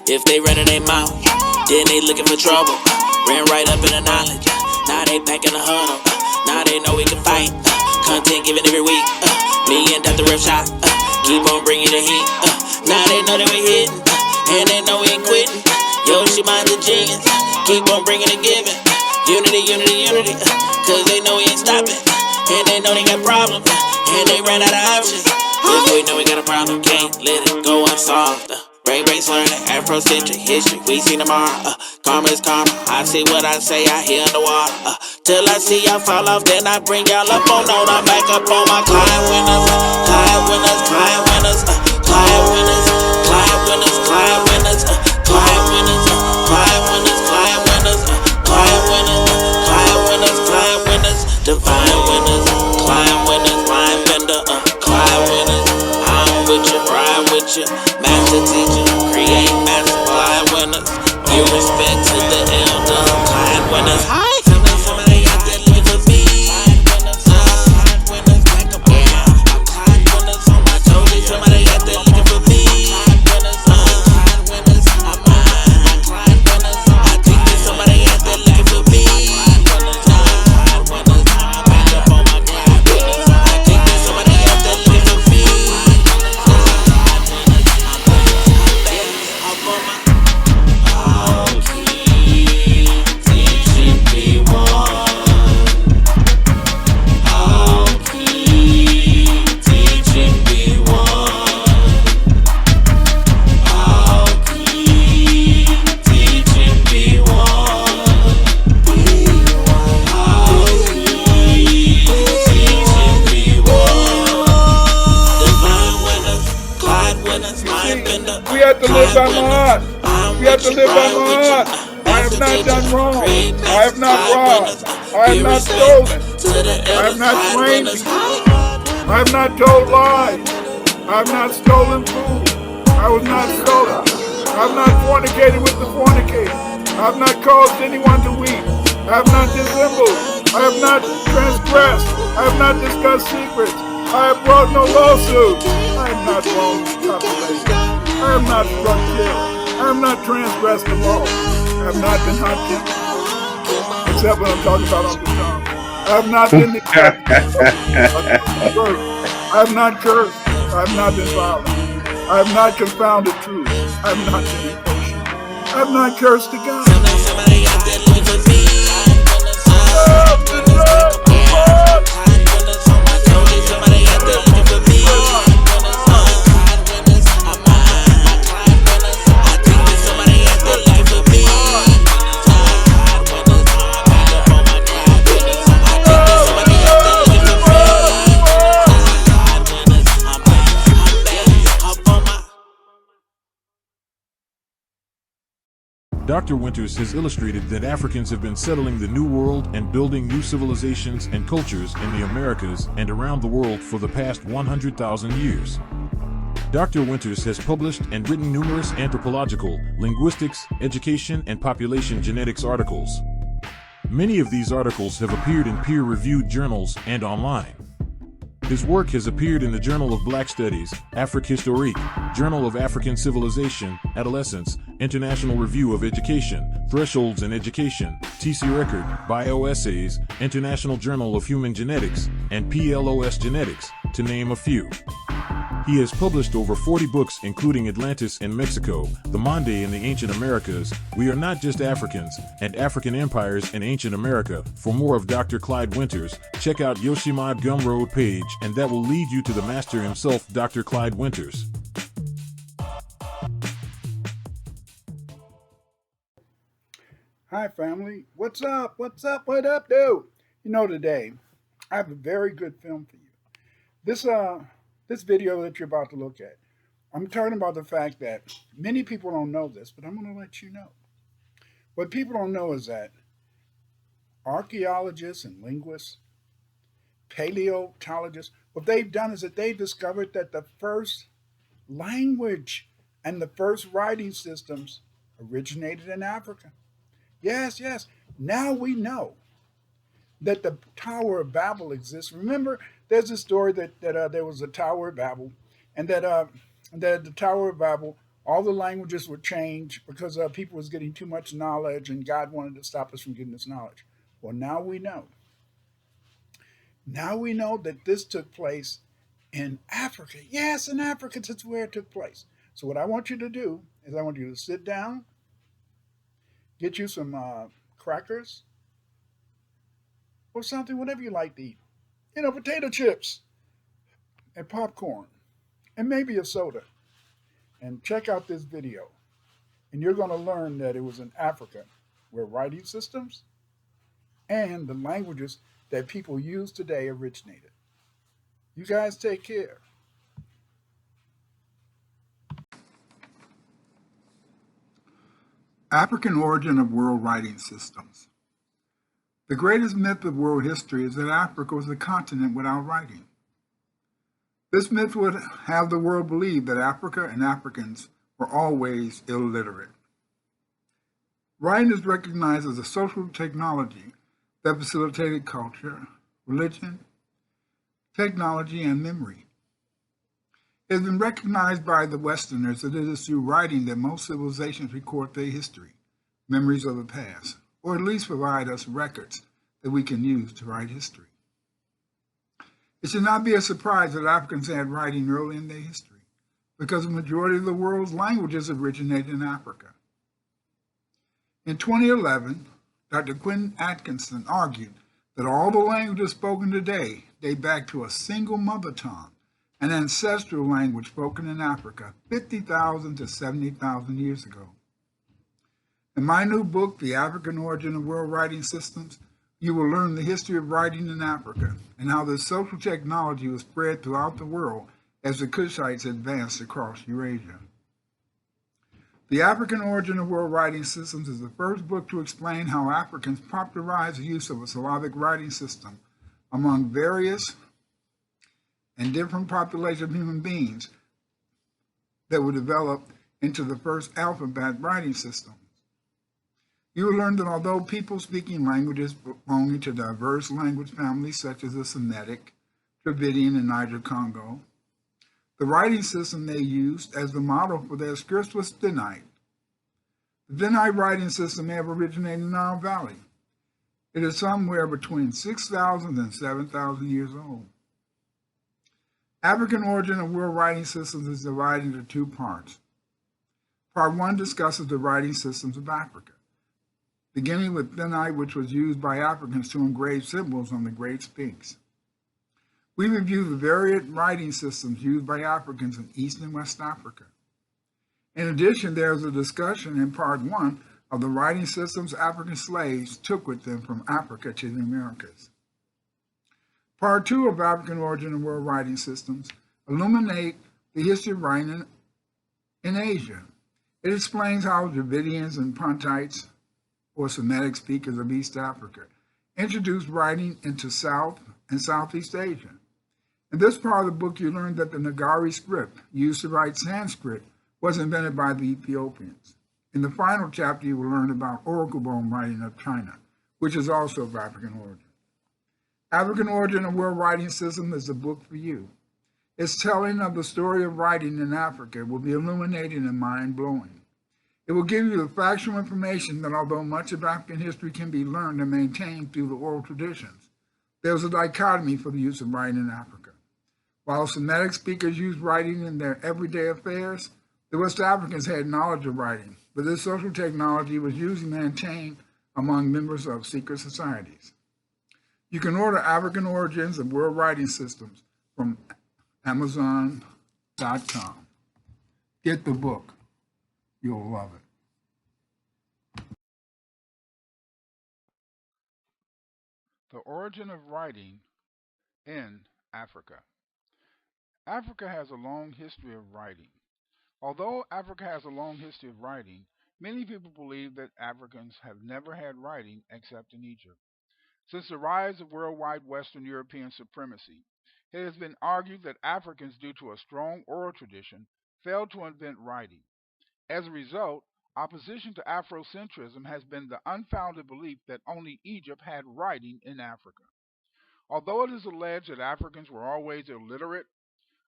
If they running their mouth, then they looking for trouble. Ran right up in the knowledge. Now they back in the huddle. Now they know we can fight. Content given every week. Me and Dr. Rip Shot. Keep on bringing the heat. Now they know that we hitting. And they know we ain't quitting. Yo, she mind the genius. Keep on bringing and giving. Unity, unity, unity. Cause they know we ain't stopping. And they know they got problems. And they ran out of options. If we know we got a problem, can't let it go unsolved. Brain learning, Afrocentric history, we seen tomorrow. Karma is karma, I see what I say, I hear underwater. Till I see y'all fall off, then I bring y'all up on note. I'm back up on my Clyde winners, Clyde winners, Clyde winners, Clyde winners, Clyde winners, Clyde winners, Clyde winners, Clyde winners, Clyde winners, Clyde winners, Clyde winners, Clyde winners, divine winners, Clyde winners, Clyde vendor, Clyde winners. I'm with you, ride with you, master teacher, create master, Clyde winners. Give respect to the elder, Clyde winners. Hi. Somebody out there looking for me. Clyde winners, back up, yeah. Clyde winners on my toes. Somebody out there looking for me. Clyde winners, I'm mine. Clyde winners, I think there's somebody out there looking for me. Clyde winners, back up on my Clyde winners. I think there's somebody out there looking for me. We have to live by my heart. We have to live by my heart. I have not done wrong. I have not robbed. I have not stolen. I have not trained people. I have not told lies. I have not stolen food. I was not stolen. I have not fornicated with the fornicator. I have not caused anyone to weep. I have not dissembled. I have not transgressed. I have not discussed secrets. I have brought no lawsuit. I have not wronged population. I have not struck kill. I have not transgressed the law. I have not been hunted. Except when I'm talking about Uncle Tom. I have not been the I have not cursed. I have not been violent. I have not confounded truth. I have not been impatient. I have not cursed the God. Somebody out there looking for me. Somebody out there looking for me. Dr. Winters has illustrated that Africans have been settling the New World and building new civilizations and cultures in the Americas and around the world for the past 100,000 years. Dr. Winters has published and written numerous anthropological, linguistics, education, and population genetics articles. Many of these articles have appeared in peer-reviewed journals and online. His work has appeared in the Journal of Black Studies, Afrique Historique, Journal of African Civilization, Adolescence, International Review of Education, Thresholds in Education, TC Record, Bioessays, International Journal of Human Genetics, and PLOS Genetics, to name a few. He has published over 40 books including Atlantis in Mexico, The Monde in the Ancient Americas, We Are Not Just Africans, and African Empires in Ancient America. For more of Dr. Clyde Winters, check out Yoshimad Gumroad page, and that will lead you to the master himself, Dr. Clyde Winters. Hi family, what's up? What's up? What up, dude? You know, today I have a very good film for you. This video that you're about to look at, I'm talking about the fact that many people don't know this, but I'm going to let you know. What people don't know is that archaeologists and linguists, paleontologists, what they've done is that they've discovered that the first language and the first writing systems originated in Africa. Yes, yes. Now we know that the Tower of Babel exists. Remember, there's a story that there was a Tower of Babel, and that the Tower of Babel All the languages would change because people was getting too much knowledge, and God wanted to stop us from getting this knowledge. Well, now we know. Now we know that this took place in Africa. Yes, in Africa, that's where it took place. So what I want you to do is I want you to sit down, get you some crackers or something, whatever you like to eat. Potato chips and popcorn and maybe a soda. And check out this video. And you're going to learn that it was in Africa where writing systems and the languages that people use today originated. You guys take care. African origin of world writing systems. The greatest myth of world history is that Africa was a continent without writing. This myth would have the world believe that Africa and Africans were always illiterate. Writing is recognized as a social technology that facilitated culture, religion, technology, and memory. It has been recognized by the Westerners that it is through writing that most civilizations record their history, memories of the past, or at least provide us records that we can use to write history. It should not be a surprise that Africans had writing early in their history, because the majority of the world's languages originated in Africa. In 2011, Dr. Quentin Atkinson argued that all the languages spoken today date back to a single mother tongue, an ancestral language spoken in Africa 50,000 to 70,000 years ago. In my new book, The African Origin of World Writing Systems, you will learn the history of writing in Africa and how this social technology was spread throughout the world as the Kushites advanced across Eurasia. The African Origin of World Writing Systems is the first book to explain how Africans popularized the use of a syllabic writing system among various and different populations of human beings that were developed into the first alphabet writing system. You will learn that although people speaking languages belonging to diverse language families such as the Semitic, Dravidian, and Niger-Congo, the writing system they used as the model for their scripts was Thinite. The Thinite writing system may have originated in our valley. It is somewhere between 6,000 and 7,000 years old. African origin of world writing systems is divided into two parts. Part 1 discusses the writing systems of Africa, beginning with Thinite, which was used by Africans to engrave symbols on the Great Sphinx. We review the various writing systems used by Africans in East and West Africa. In addition, there is a discussion in Part 1 of the writing systems African slaves took with them from Africa to the Americas. Part 2 of African Origin and World Writing Systems illuminate the history of writing in Asia. It explains how Dravidians and Pontites, or Semitic speakers of East Africa, introduced writing into South and Southeast Asia. In this part of the book, you learn that the Nagari script, used to write Sanskrit, was invented by the Ethiopians. In the final chapter, you will learn about oracle bone writing of China, which is also of African origin. African Origin of World Writing System is the book for you. Its telling of the story of writing in Africa will be illuminating and mind-blowing. It will give you the factual information that although much of African history can be learned and maintained through the oral traditions, there is a dichotomy for the use of writing in Africa. While Semitic speakers used writing in their everyday affairs, the West Africans had knowledge of writing, but this social technology was usually maintained among members of secret societies. You can order African Origins of World Writing Systems from Amazon.com. Get the book. You'll love it. The origin of writing in Africa. Africa has a long history of writing. Although Africa has a long history of writing, many people believe that Africans have never had writing except in Egypt. Since the rise of worldwide Western European supremacy, it has been argued that Africans, due to a strong oral tradition, failed to invent writing. As a result, opposition to Afrocentrism has been the unfounded belief that only Egypt had writing in Africa. Although it is alleged that Africans were always illiterate,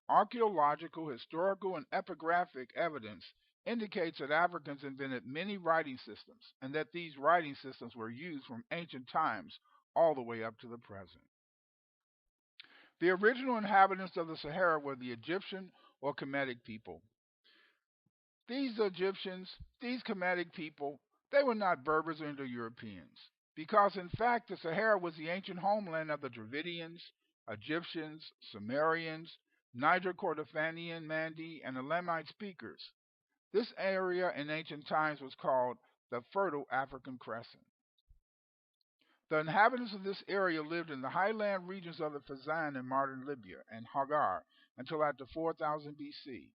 archaeological, historical, and epigraphic evidence indicates that Africans invented many writing systems and that these writing systems were used from ancient times all the way up to the present. The original inhabitants of the Sahara were the Egyptian or Kemetic people. These Egyptians, these Kemetic people, they were not Berbers or Indo-Europeans, because in fact the Sahara was the ancient homeland of the Dravidians, Egyptians, Sumerians, Niger-Kordofanian, Mandi, and Elamite speakers. This area in ancient times was called the Fertile African Crescent. The inhabitants of this area lived in the highland regions of the Fezzan in modern Libya and Hagar until after 4000 BC.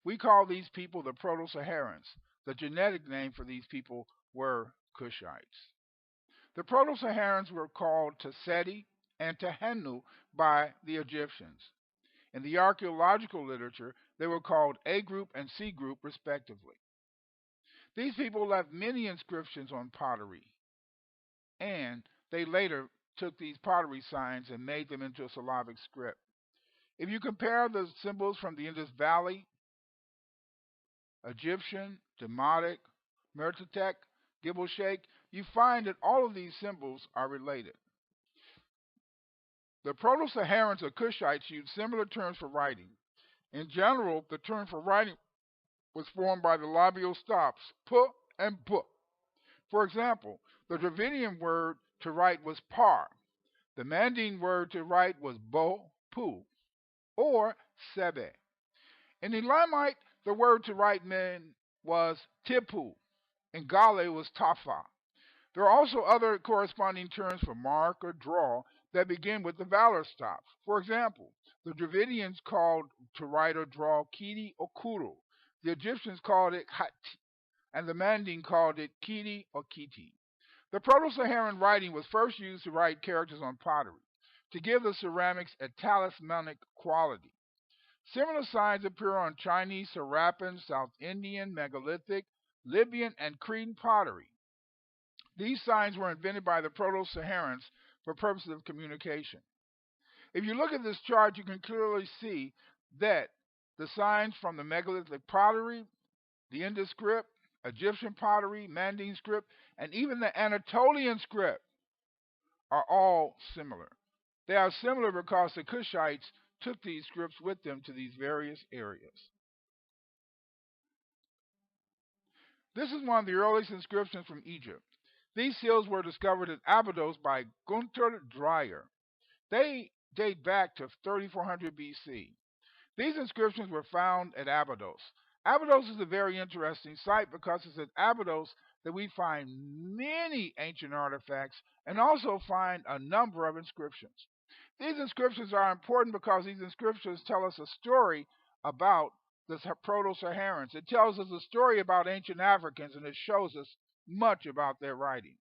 We call these people the Proto-Saharans. The genetic name for these people were Cushites. The Proto-Saharans were called Teseti and Tehenu by the Egyptians. In the archaeological literature, they were called A group and C group respectively. These people left many inscriptions on pottery, and they later took these pottery signs and made them into a syllabic script. If you compare the symbols from the Indus Valley, Egyptian, Demotic, Mertetek, Gibel Sheikh, you find that all of these symbols are related. The Proto-Saharans or Cushites used similar terms for writing. In general, the term for writing was formed by the labial stops, p and p. For example, the Dravidian word to write was par. The Manding word to write was bo, pu, or sebe. In Elamite, the word to write was tipu. In Gale was tafa. There are also other corresponding terms for mark or draw that begin with the vowel stops. For example, the Dravidians called to write or draw kiri or kuru. The Egyptians called it hati, and the Manding called it kiri or kiti. The Proto-Saharan writing was first used to write characters on pottery, to give the ceramics a talismanic quality. Similar signs appear on Chinese, Harappan, South Indian, megalithic, Libyan, and Cretan pottery. These signs were invented by the Proto-Saharans for purposes of communication. If you look at this chart, you can clearly see that the signs from the megalithic pottery, the Indus script, Egyptian pottery, Manding script, and even the Anatolian script are all similar. They are similar because the Cushites took these scripts with them to these various areas. This is one of the earliest inscriptions from Egypt. These seals were discovered at Abydos by Gunther Dreyer. They date back to 3400 BC. These inscriptions were found at Abydos. Abydos is a very interesting site because it's at Abydos that we find many ancient artifacts and also find a number of inscriptions. These inscriptions are important because these inscriptions tell us a story about the Proto-Saharans. It tells us a story about ancient Africans, and it shows us much about their writing.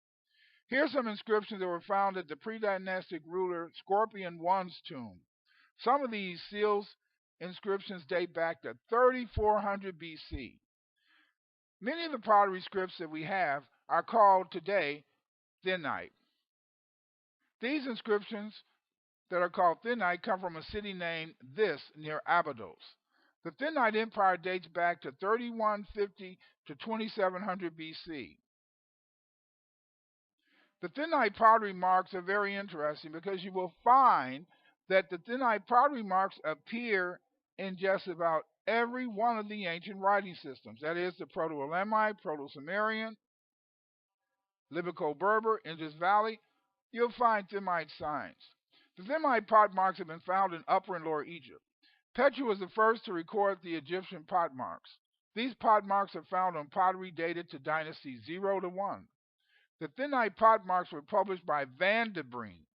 Here's some inscriptions that were found at the pre-dynastic ruler Scorpion I's tomb. Some of these seals inscriptions date back to 3400 BC. Many of the pottery scripts that we have are called today Thinite. These inscriptions that are called Thinite come from a city named This near Abydos. The Thinite Empire dates back to 3150 to 2700 BC. The Thinite pottery marks are very interesting because you will find that the Thinite pottery marks appear in just about every one of the ancient writing systems. That is the Proto-Elamite, Proto-Sumerian, Libico-Berber, Indus Valley. You'll find Thinite signs. The Thinite pot marks have been found in Upper and Lower Egypt. Petra was the first to record the Egyptian pot marks. These pot marks are found on pottery dated to dynasty 0 to 1. The Thinite pot marks were published by Van de Breen.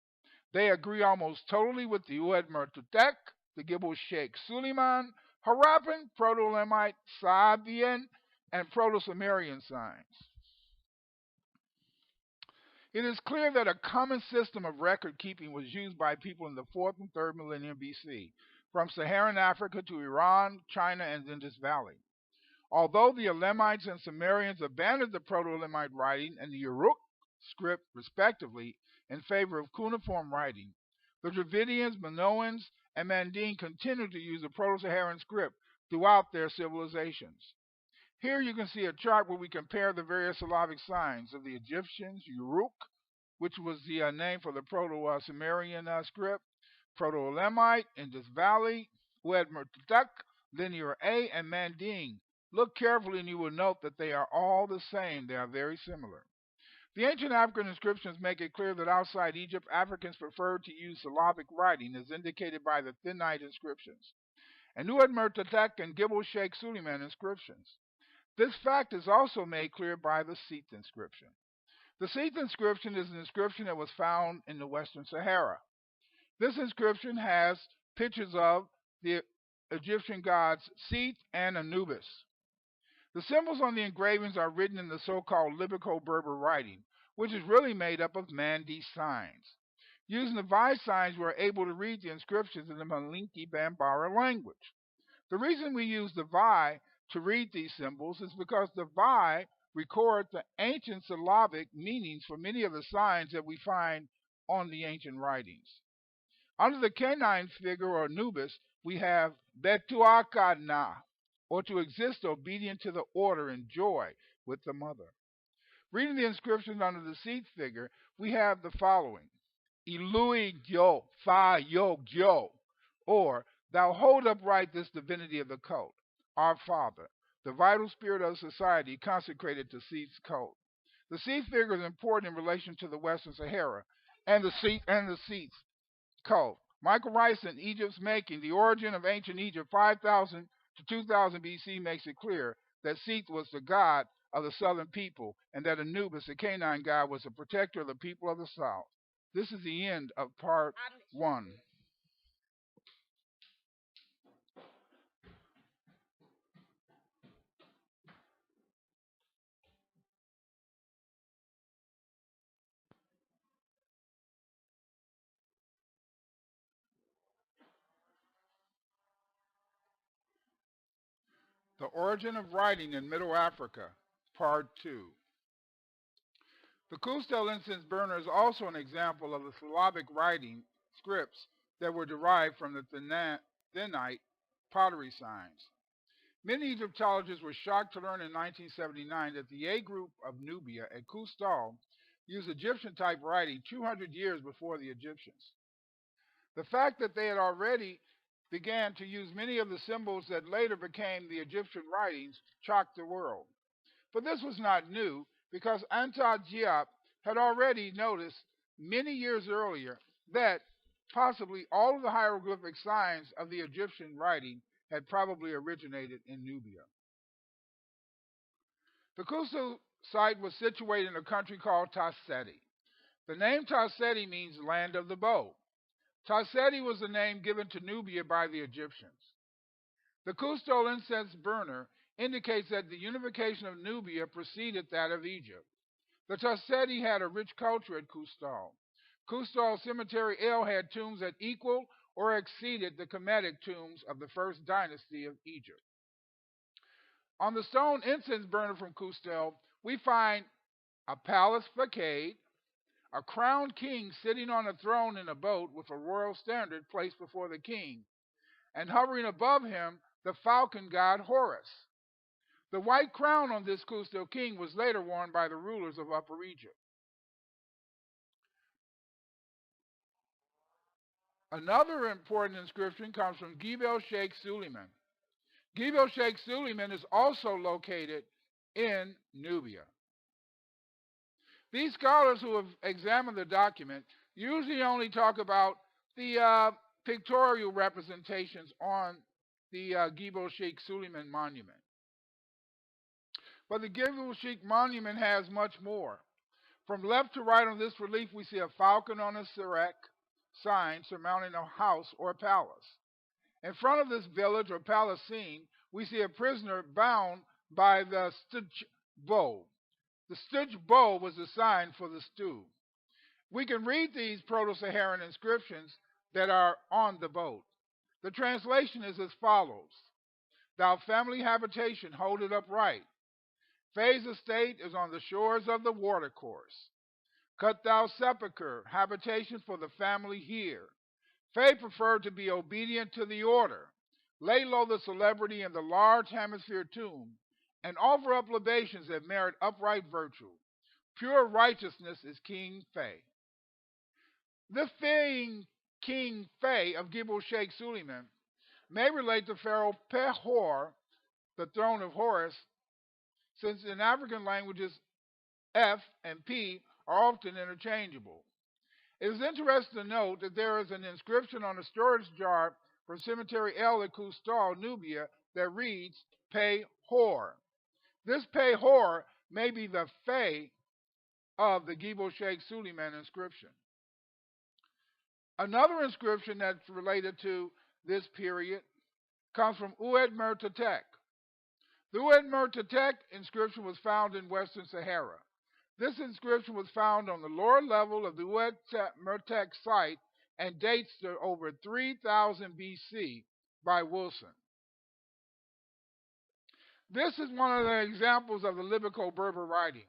They agree almost totally with the Ued Mertutek, the Gibel Sheikh Suleiman, Harappan, Proto-Elamite, Saabian, and Proto-Sumerian signs. It is clear that a common system of record keeping was used by people in the 4th and 3rd millennium BC, from Saharan Africa to Iran, China, and Indus Valley. Although the Elamites and Sumerians abandoned the Proto-Elamite writing and the Uruk script, respectively, in favor of cuneiform writing, the Dravidians, Minoans, and Manding continued to use the Proto-Saharan script throughout their civilizations. Here you can see a chart where we compare the various syllabic signs of the Egyptians, Uruk, which was the name for the Proto-Sumerian script, Proto-Elamite, Indus Valley, Ued-Mertuk, Linear A, and Manding. Look carefully and you will note that they are all the same. They are very similar. The ancient African inscriptions make it clear that outside Egypt, Africans preferred to use syllabic writing, as indicated by the Thinite inscriptions, and Ued-Mertuk and Gibel Sheikh Suleiman inscriptions. This fact is also made clear by the Seth inscription. The Seth inscription is an inscription that was found in the Western Sahara. This inscription has pictures of the Egyptian gods Seth and Anubis. The symbols on the engravings are written in the so-called Libico-Berber writing, which is really made up of Mandi signs. Using the Vai signs, we are able to read the inscriptions in the Malinki Bambara language. The reason we use the Vai to read these symbols is because the Vai record the ancient syllabic meanings for many of the signs that we find on the ancient writings. Under the canine figure or Anubis, we have Betuakana, or to exist obedient to the order and joy with the mother. Reading the inscriptions under the Seth figure, we have the following: Ilui Gyo, Fa Yo Gyo, or Thou hold upright this divinity of the cult, our Father, the vital spirit of society consecrated to Seth's cult. The Seth figure is important in relation to the Western Sahara and the Seth's cult. Michael Rice in Egypt's Making, The Origin of Ancient Egypt, 5000 to 2000 BC, makes it clear that Seth was the god of the southern people and that Anubis, the Canine god, was the protector of the people of the south. This is the end of part 1. The Origin of Writing in Middle Africa, Part 2. The Kustel incense burner is also an example of the syllabic writing scripts that were derived from the Thinite pottery signs. Many Egyptologists were shocked to learn in 1979 that the A group of Nubia at Kustal used Egyptian-type writing 200 years before the Egyptians. The fact that they had already began to use many of the symbols that later became the Egyptian writings shocked the world. But this was not new, because Anta Diop had already noticed many years earlier that possibly all of the hieroglyphic signs of the Egyptian writing had probably originated in Nubia. The Kustal site was situated in a country called Tasseti. The name Tasseti means land of the bow. Tasseti was the name given to Nubia by the Egyptians. The Kustal incense burner indicates that the unification of Nubia preceded that of Egypt. The Tasseti had a rich culture at Kustal. Kustal Cemetery El had tombs that equaled or exceeded the Kemetic tombs of the first dynasty of Egypt. On the stone incense burner from Kustal, we find a palace facade, a crowned king sitting on a throne in a boat with a royal standard placed before the king, and hovering above him, the falcon god Horus. The white crown on this Kustal king was later worn by the rulers of Upper Egypt. Another important inscription comes from Gibel Sheikh Suleiman. Gibel Sheikh Suleiman is also located in Nubia. These scholars who have examined the document usually only talk about the pictorial representations on the Gibel Sheikh Suleiman monument. But the Gibel Sheikh monument has much more. From left to right on this relief, we see a falcon on a sirak sign surmounting a house or palace. In front of this village or palace scene, we see a prisoner bound by the stitch bow. The stitch bow was the sign for the stew. We can read these Proto-Saharan inscriptions that are on the boat. The translation is as follows: Thou family habitation, hold it upright. Faye's estate is on the shores of the watercourse. Cut thou sepulchre, habitation for the family here. Faye preferred to be obedient to the order. Lay low the celebrity in the large hemisphere tomb. and offer up libations that merit upright virtue. Pure righteousness is King Fe. This being King Fe of Gibel Sheikh Suleiman may relate to Pharaoh Pehor, the throne of Horus, since in African languages F and P are often interchangeable. It is interesting to note that there is an inscription on a storage jar from Cemetery El at Kustal, Nubia, that reads Pe Hor. This Pe Hor may be the Fe of the Gibel Sheikh Suleiman inscription. Another inscription that's related to this period comes from Oued Mertetek. The Oued Mertetek inscription was found in Western Sahara. This inscription was found on the lower level of the Oued Mertetek site and dates to over 3000 BC by Wilson. This is one of the examples of the Libico-Berber writing.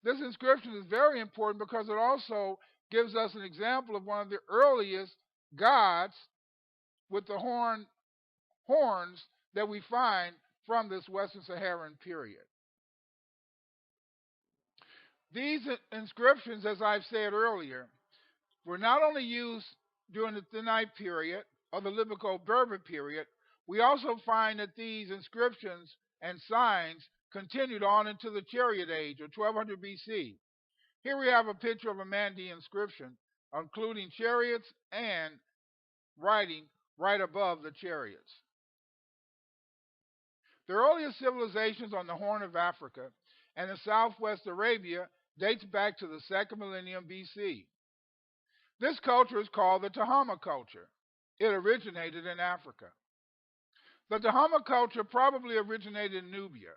This inscription is very important because it also gives us an example of one of the earliest gods with the horns that we find from this Western Saharan period. These inscriptions, as I've said earlier, were not only used during the Thinite period or the Libico-Berber period, we also find that these inscriptions and signs continued on into the Chariot Age, or 1200 BC. Here we have a picture of a Mandi inscription, including chariots and writing right above the chariots. The earliest civilizations on the Horn of Africa and in southwest Arabia dates back to the 2nd millennium BC. This culture is called the Tahama culture. It originated in Africa. The Tahama culture probably originated in Nubia.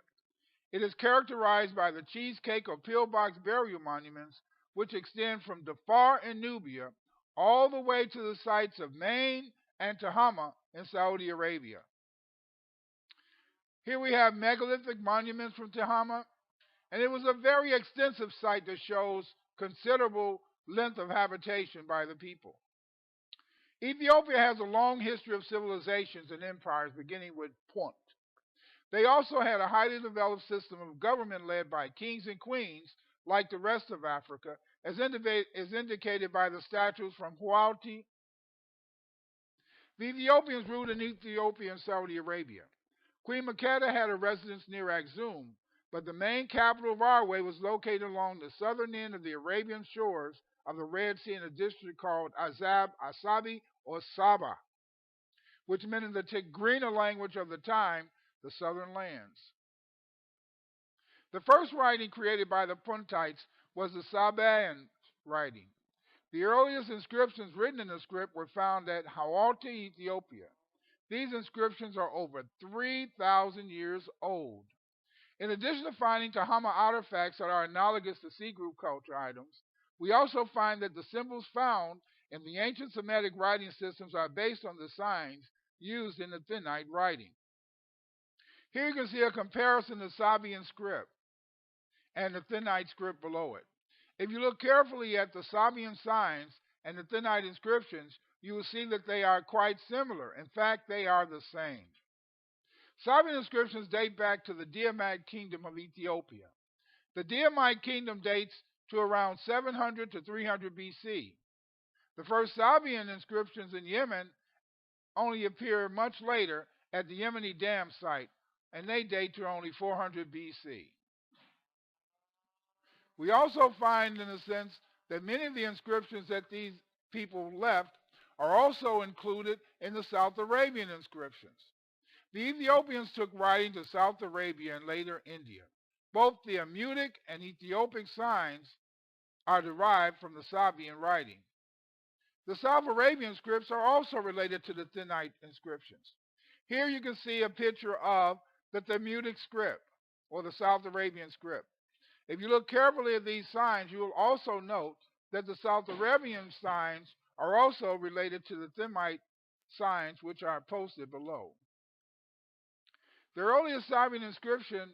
It is characterized by the cheesecake or pillbox burial monuments, which extend from Darfur in Nubia all the way to the sites of Maine and Tahama in Saudi Arabia. Here we have megalithic monuments from Tahama, and it was a very extensive site that shows considerable length of habitation by the people. Ethiopia has a long history of civilizations and empires, beginning with Punt. They also had a highly developed system of government led by kings and queens, like the rest of Africa, as indicated by the statues from Hualti. The Ethiopians ruled in Ethiopia and Saudi Arabia. Queen Makeda had a residence near Axum, but the main capital of Arwe was located along the southern end of the Arabian shores of the Red Sea in a district called Asabi, or Saba, which meant in the Tigrina language of the time, the southern lands. The first writing created by the Puntites was the Sabaean writing. The earliest inscriptions written in the script were found at Hawalti, Ethiopia. These inscriptions are over 3,000 years old. In addition to finding Tahama artifacts that are analogous to C group culture items, we also find that the symbols found in the ancient Semitic writing systems are based on the signs used in the Thinite writing. Here you can see a comparison of the Sabian script and the Thinite script below it. If you look carefully at the Sabian signs and the Thinite inscriptions, you will see that they are quite similar. In fact, they are the same. Sabian inscriptions date back to the Diamite kingdom of Ethiopia. The Diamite kingdom dates to around 700 to 300 BC. The first Sabian inscriptions in Yemen only appear much later at the Yemeni Dam site, and they date to only 400 BC. We also find, in a sense, that many of the inscriptions that these people left are also included in the South Arabian inscriptions. The Ethiopians took writing to South Arabia and later India. Both the Amutic and Ethiopic signs are derived from the Sabian writing. The South Arabian scripts are also related to the Thinite inscriptions. Here you can see a picture of the Amutic script, or the South Arabian script. If you look carefully at these signs, you will also note that the South Arabian signs are also related to the Thinite signs, which are posted below. The earliest Sabian inscriptions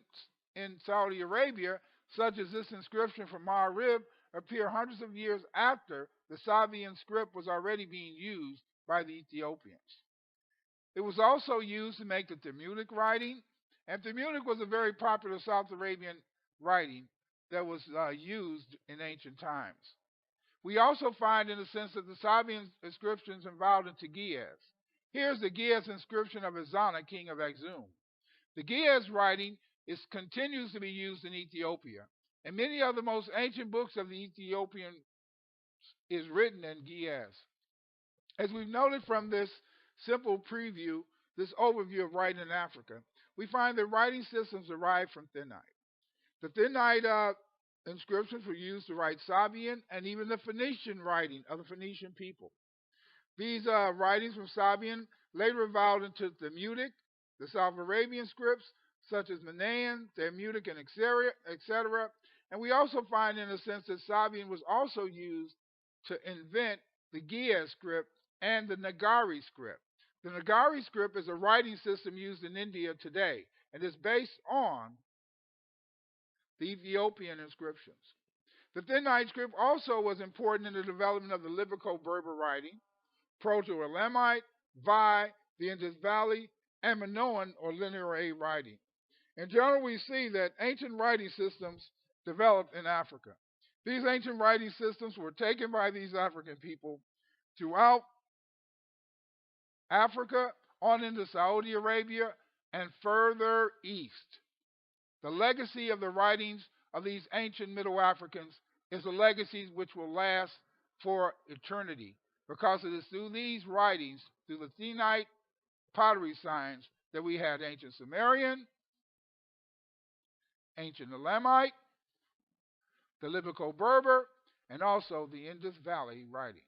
in Saudi Arabia, such as this inscription from Ma'arib, appear hundreds of years after the Sabian script was already being used by the Ethiopians. It was also used to make the Thermutic writing And Thamunic was a very popular South Arabian writing that was used in ancient times. We also find, in a sense, that the Sabian inscriptions involved into Giaz. Here's the Giaz inscription of Ezana, king of Axum. The Giaz writing continues to be used in Ethiopia, and many of the most ancient books of the Ethiopian is written in Giaz. As we've noted from this simple preview, this overview of writing in Africa, we find that writing systems derived from Thinite. The Thinite inscriptions were used to write Sabian and even the Phoenician writing of the Phoenician people. These writings from Sabian later evolved into Thammutic, the South Arabian scripts, such as Manaan, Thammutic, and etc. And we also find, in a sense, that Sabian was also used to invent the Giaz script and the Nagari script. The Nagari script is a writing system used in India today, and is based on the Ethiopian inscriptions. The Thinite script also was important in the development of the Libico-Berber writing, Proto-Elamite, Vai, the Indus Valley, and Minoan or Linear A writing. In general, we see that ancient writing systems developed in Africa. These ancient writing systems were taken by these African people throughout Africa, on into Saudi Arabia, and further east. The legacy of the writings of these ancient Middle Africans is a legacy which will last for eternity, because it is through these writings, through the Thinite pottery signs, that we had ancient Sumerian, ancient Elamite, the Libico-Berber, and also the Indus Valley writing.